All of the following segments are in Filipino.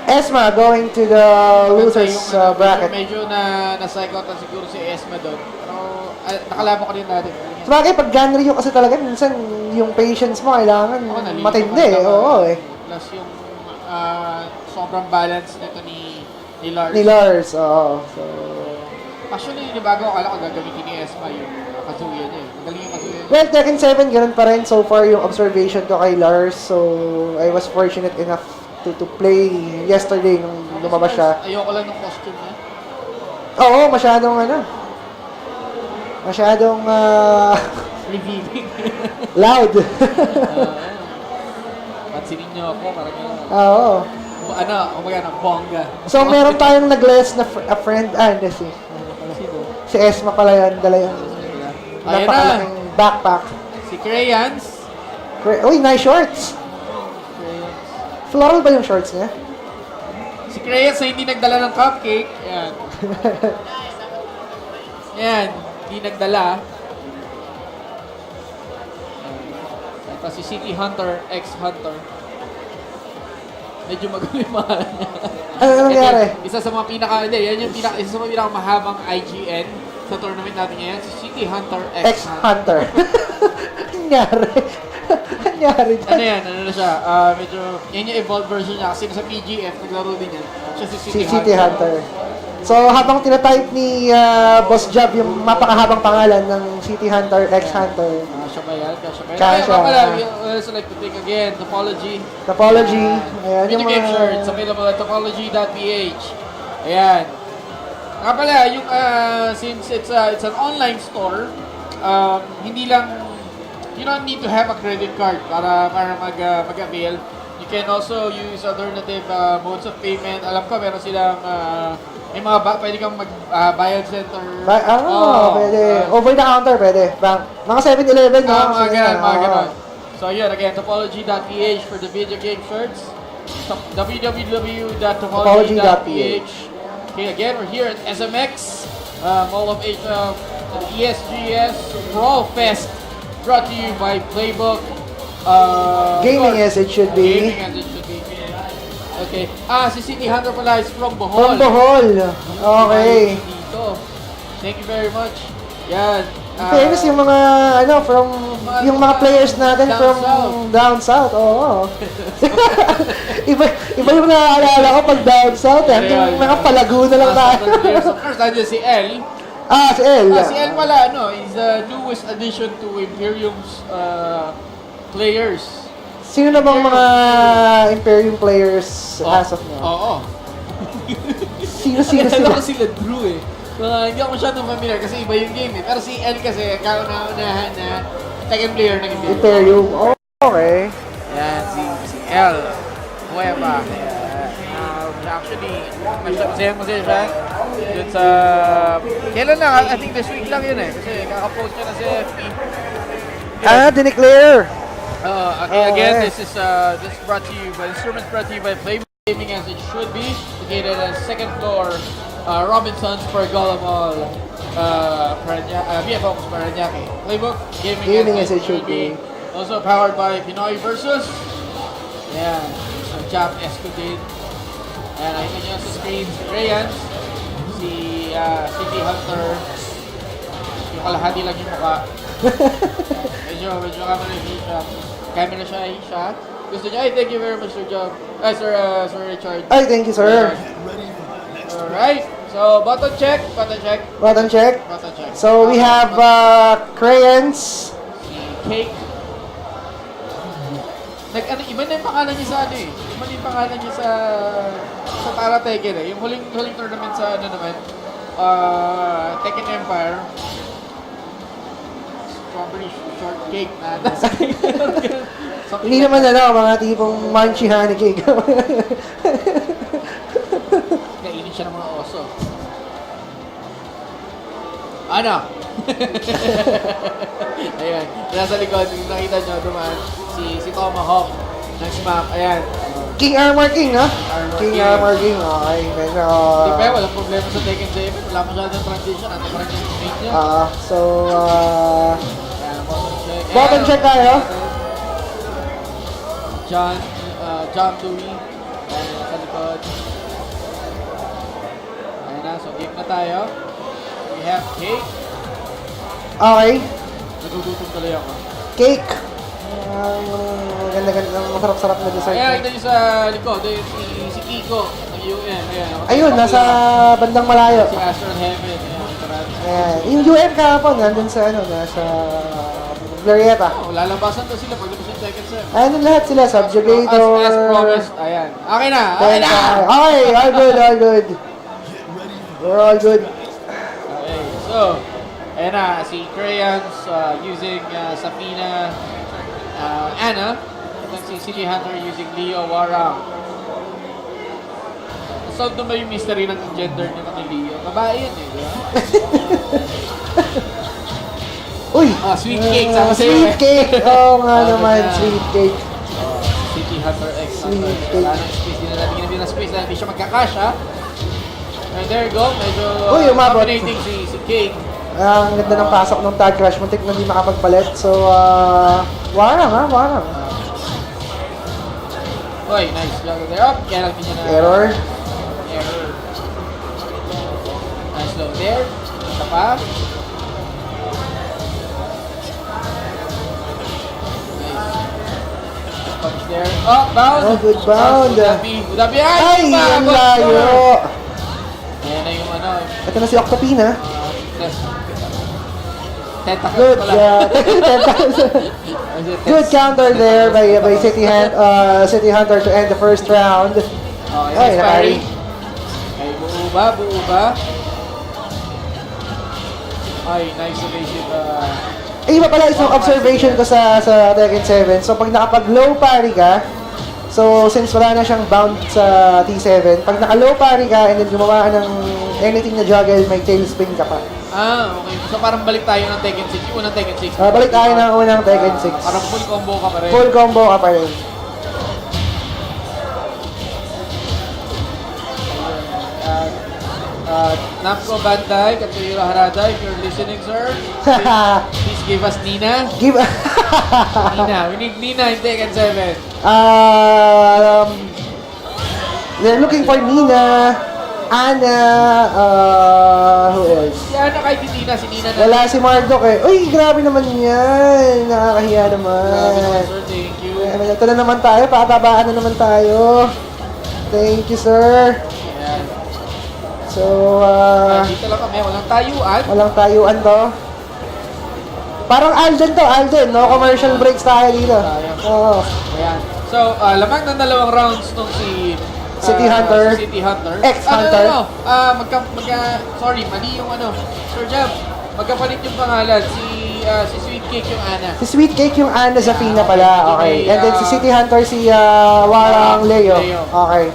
Esma going to the losers bracket. Medyo na-psych out na siguro si Esma doon. Pero nakalaban ko din natin. Sabagay, pag Ganryu kasi talaga, minsan yung patience mo kailangan matindi. Oo eh. Plus yung sobrang balance nito ni Lars. Ni Lars, oo. So, actually, yung bago akala ko gagamitin ni Esma yung Kazuya niya. Magaling yung Kazuya niya. well, Tekken 7, ganun pa rin so far yung observation ko kay Lars. So, I was fortunate enough to play yesterday nung lumabas siya. Ayoko lang ng costume niya. Oo, masyadong Revealing. loud. Pansinin niyo ako, parang yun. Oo. Kumagana, bongga. So, meron tayong nag-less na a friend. Hindi si Esma pala yan. Dala yung napakalaking backpack. Si Crayons. Uy, nice shorts. Floral ba yung shorts niya? Si Crayons na hindi nagdala ng cupcake. Yan. Yan. Hindi nagdala. Tapos si City Hunter, ex-Hunter. Medyo magulo yung mahal niya. Ano nangyari? Isa sa mga isa sa mga pinakamahabang IGN sa tournament natin ngayon, si City Hunter, ex-Hunter. Nangyari. Nangyari dyan. Ano yan? Ano na siya? Medyo, yan yung evolved version niya. Kasi sa PGF, naglaro din yan. Siya si City Hunter. So, habang tinatype ni Boss Job yung mapakahabang pangalan ng City Hunter, ex-Hunter. Siya ba yan? Siya ba yan? Kasha. Kaya pala, we also like to think again, Topology. Ayan, Video yung game shirts, available at topology.ph. Ayan. Nga pala, yung, since it's an online store, hindi lang, you don't need to have a credit card para mag-avail. You can also use alternative modes of payment. Alam ko, meron silang may mga pwede kang mag-bayad center. Pwede. Over the counter, pwede. Mga 7-Eleven, no? Mga ganon. So yun, again, topology.ph for the video game shirts. www.topology.ph. Okay, again, we're here at SMX, Mall of Asia, ESGS Brawl Fest, brought to you by Playbook. Gaming as it should be. Gaming as it should be. Okay. Si City Hunter pala is from Bohol. From Bohol. Okay. Dito. Thank you very much. Yan. Famous yung mga, yung mga players natin from down south. Oo. iba yung naaalala ko pag down south. Yung mga palago na lang tayo. Of course, nandiyan si El. Si El. Si El pala, is the newest addition to Imperium's players. Sino na bang mga Imperium players as of now? Oo. Sino? Alam ko sila Drew eh. Hindi ako masyadong familiar kasi iba yung game eh. Pero si El kasi, kauna-unahan na second player ng Imperium. Okay. Yan, si El. Hueva. Actually, masaya siya. Dun sa... Kailan lang? I think this week lang yun eh. Kasi kakapost niya na sa FB. Dineclare. Again, this is brought to you by Playbook Gaming as it should be, located at second floor, Robinson's Pergola Mall, BF Focus Paranaque. Playbook Gaming as it should be. Also powered by Pinoy Versus. Yeah, so Jap Escudade. And nakita nyo sa screen si Rayans, si City Hunter, yung kalahati lang yung mukha. Medyo camera siya. Gusto niya, thank you very much, Sir Job. Sir Richard. Thank you, sir. Alright, so button check. So we have Crayons. Si Cake. Iba na yung pangalan niya sa Iba na yung pangalan niya sa Tara Tekken eh. Yung huling tournament sa Tekken Empire. Strawberry shortcake na nasa Hindi naman mga tipong munchy honey cake. Kainin siya ng mga oso. Ano? Ayan. Nasa likod, nakita nyo, dumaan si Tomahawk ng Smack. Ayan. King Armor King, ha? King Armor King. Okay. Medyo... Di ba, walang problema sa Tekken 7. Wala masyadong transition. Ano pa rin yung mate niya? Button check tayo. John Dewey. Sa likod. so game na tayo. We have cake. Okay. Nagugutom tuloy ako. Cake. Ganda-ganda. Masarap-sarap na dessert. Ayan, kita nyo sa likod. Si Kiko ng UM. Ayan, Ayun, nasa bandang malayo. Si Astral Heaven. Ayan, marami. Ayan. Yung UM kahapon, nandun sa nasa Glorieta. Oh, lalabasan to sila pag lumabas yung Tekken 7. Ayun lahat sila, Subjugator. As promised. Ayan. Okay na. Okay na. Okay, all good, all good. We're all good. Okay, so, ayan na, si Crayons using Safina, Anna, at si City Hunter using Leo Warang. Solve na ba yung mystery ng gender niya kay Leo? Babae yan eh, di ba? Uy! Sweet cake, sama sa'yo Sweet eh. cake! Oo nga Oh, naman, ganda. sweet cake. City Hunter X Hunter. Sweet cake. Wala nang space, hindi na natin ginabit ng space dahil hindi siya magkakasya. And there you go, medyo Uy, umabot. dominating si Cake. Ang ganda ng pasok ng tag crush, muntik na hindi makapagpalit. So, warang ha, warang. Uy, nice. There up. Kaya lang niya na Error. Error. Nice low there. Isa pa. Nice. Punch there. Oh, bound. Oh, good bound. Would that be? Ay, ang Umabot. layo! Ayan na yung ano. Ito na si Octopina. Tentacles Good, pala. good counter there by City Hunter to end the first round. Oh, Ay, nice parry. nakari. Ay, buo ba? Buo ba? Ay, nice evasive. Iba pala isang observation ko sa Tekken 7. So, pag nakapag-low parry ka, so since wala na siyang bound sa T7, pag naka-low parry ka and then gumawa ka ng anything na juggle, may tailspin ka pa. Okay. So parang balik tayo ng Tekken 6. Yung unang Tekken 6. Balik tayo ng unang Tekken 6. Parang full combo ka pa rin. Full combo ka pa rin. Namco Bandai, Katsuhiro Harada, if you're listening, sir, please give us Nina. Give... Nina. We need Nina in Tekken 7. They're looking for Nina, Anna, who else? Si Ana kahit hindi Nina, si Nina na. Wala si Marduk eh. Uy, grabe naman yan. Nakakahiya naman. Grabe naman, sir. Thank you. Ito na naman tayo. Patabaan na naman tayo. Thank you, sir. Ayan. So, Dito lang kami. Walang tayuan. walang tayuan to. Parang Alden to, Alden. No commercial breaks tayo dito. Oo. Ayan. So, lamang ng dalawang rounds nung si City Hunter. si City Hunter. Ex-Hunter. Sorry, mali yung ano. Sir Jam, magkapalit yung pangalan. Si Sweet Cake yung Ana. Si Sweet Cake yung Anna Zafina pala. Okay. And then si City Hunter, si Warang Leo. Leo. Okay.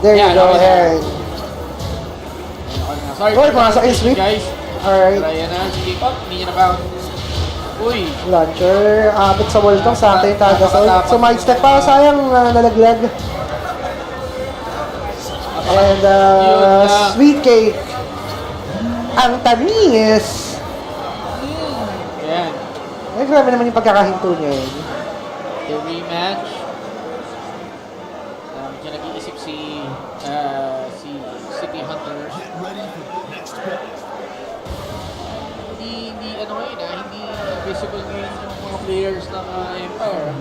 There you Yeah, go. okay. Ayan. Sorry, Oy, pumasok yung sweep. guys. Alright. Ayan na, sige po. Hindi niya na-bound. Uy. Launcher. Abot sa wall tong sakto yung tagasol. So, might step pa. Sayang nalaglag. And Sweet Cake. Ang tamis. Ayan. Ay, grabe naman yung pagkakahinto niya yun. The rematch. Medyo nag-iisip si City Hunter. Hindi ano ngayon hindi visible ngayon yung mga players ng Empire.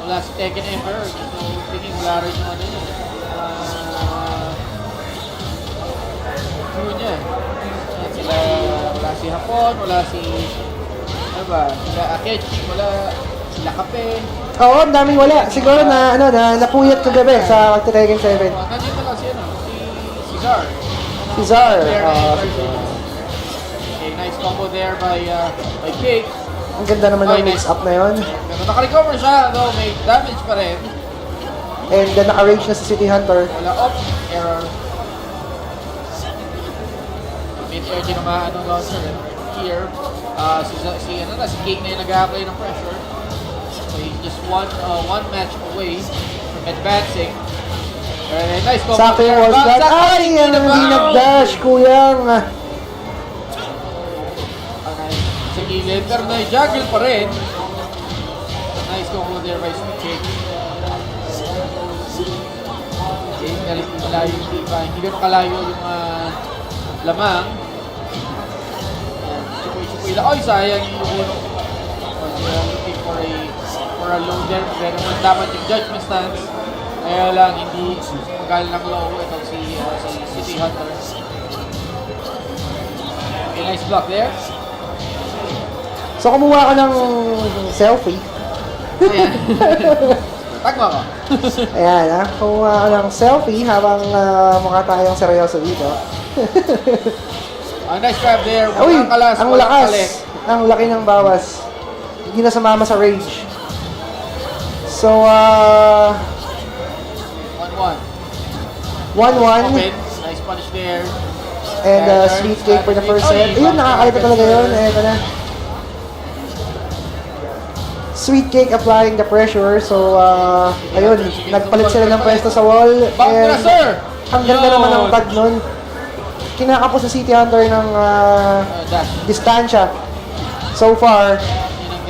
Wala si Tekken Emperor. So, tingin wala rin yung ano yun. Yun yan. Sila, wala si Hapon, wala si ano ba, sila Akechi, wala sila Kape. Oo, ang daming wala. Siguro na, napuyat kagabi sa Tekken 7. Nandito lang si Cesar. Si Zar. Okay, nice combo there by Cake. Ang ganda naman ng mix-up na yun. Pero naka-recover siya, though may damage pa rin. And then naka-range na si City Hunter. Wala off, error. Mid-air din naman anong launcher here. Si Cake na yung nag-a-apply ng pressure. So he's just one match away from advancing. Nice combo. Sakto yung wall slot. Ay, ang hindi nag-dash, kuyang. Sa gilid, pero na-juggle pa rin. Nice combo there by Sweet Cake. Okay, galing malayo yung iba. Hindi ganun kalayo yung lamang. Chipoy lang. Ay, sayang yung Yukuno. Looking for a low there. Pero naman dapat yung judgment stance. Kaya lang, hindi magal ng low. Ito si City Hunter. Okay, nice block there. So, kumuha ka ng selfie. Ayan. Tagma ko. Ayan, ha? Kumuha ka ng selfie habang mukha tayong seryoso dito. Nice grab there. Uy, Walang kalas. ang walang lakas. palit. Ang laki ng bawas. Hindi na sumama sa rage. So, 1-1. 1-1. Open. Nice punch there. And sweet cake for the first set. Ayun, nakakalito talaga yun. Ito na. Sweet cake applying the pressure. So, ayun, nagpalit sila ng pwesto sa wall. Back na, sir! Ang ganda naman ng tag nun. Kinakapos sa City Hunter ng Dash. distansya. So far.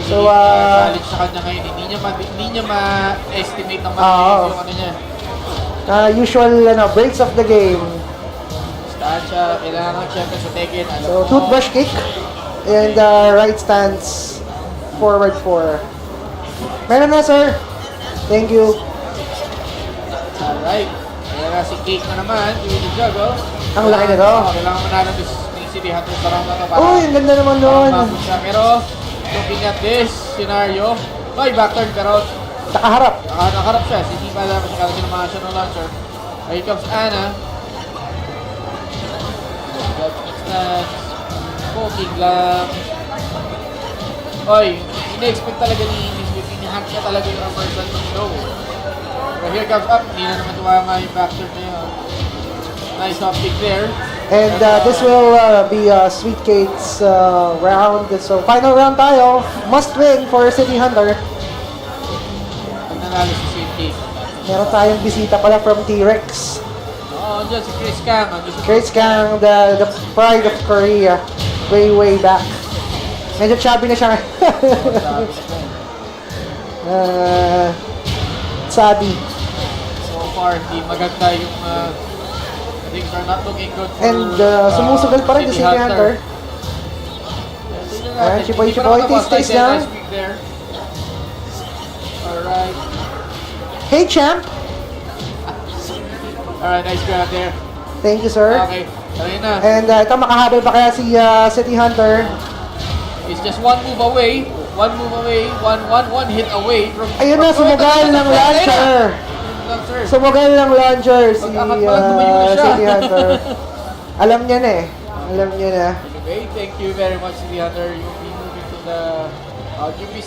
So, challenge sa kanya ngayon. Hindi niya ma-estimate ng Oo. yung ano niya. Usual breaks of the game. Distansya, kailangan syempre sa Tekken. Alam So, mo. toothbrush kick. And right stance. Forward 4. Meron na, sir. Thank you. Alright. Kaya nga si Cake na naman. Yung juggle. Ang laki nito. Kailangan manalo ni City Hunter sa round na to. Uy, ang ganda naman nun. Pero, looking at this scenario, ay, backturn pero Nakaharap. nakaharap siya. Hindi pa alam siya kagad naman siya ng launcher. Here comes Ana. Judgment stance. Poking lang. Oy, ina-expect talaga ni Swift. Ini-hack niya talaga yung reversal ng low. But here comes up. Hindi na naman tumama yung backturn na yun. Nice off kick there. And this will be Sweet Cake's round. So, final round tayo. Must win for City Hunter. Pag nanalo si Sweet Cake. Meron tayong bisita pala from T-Rex. Oo, dyan si Chris Kang. Chris Kang, the pride of Korea. Way back. Medyo chubby na siya. Sabi. So far, hindi maganda yung things are not looking good for And sumusugal pa rin si City Hunter. Ayan, chipoy, taste lang. Nice pick there. Alright. Hey, champ! Alright, nice grab there. Thank you, sir. Okay, ayun na. And ito, makahabol pa kaya si City Hunter. It's just one move away. One hit away from... Ayun na, sumugal ng launcher. Sumugal ng launcher si City Hunter. Alam niya na eh. Alam niya na. Anyway, thank you very much, City Hunter. You'll be moving to the GP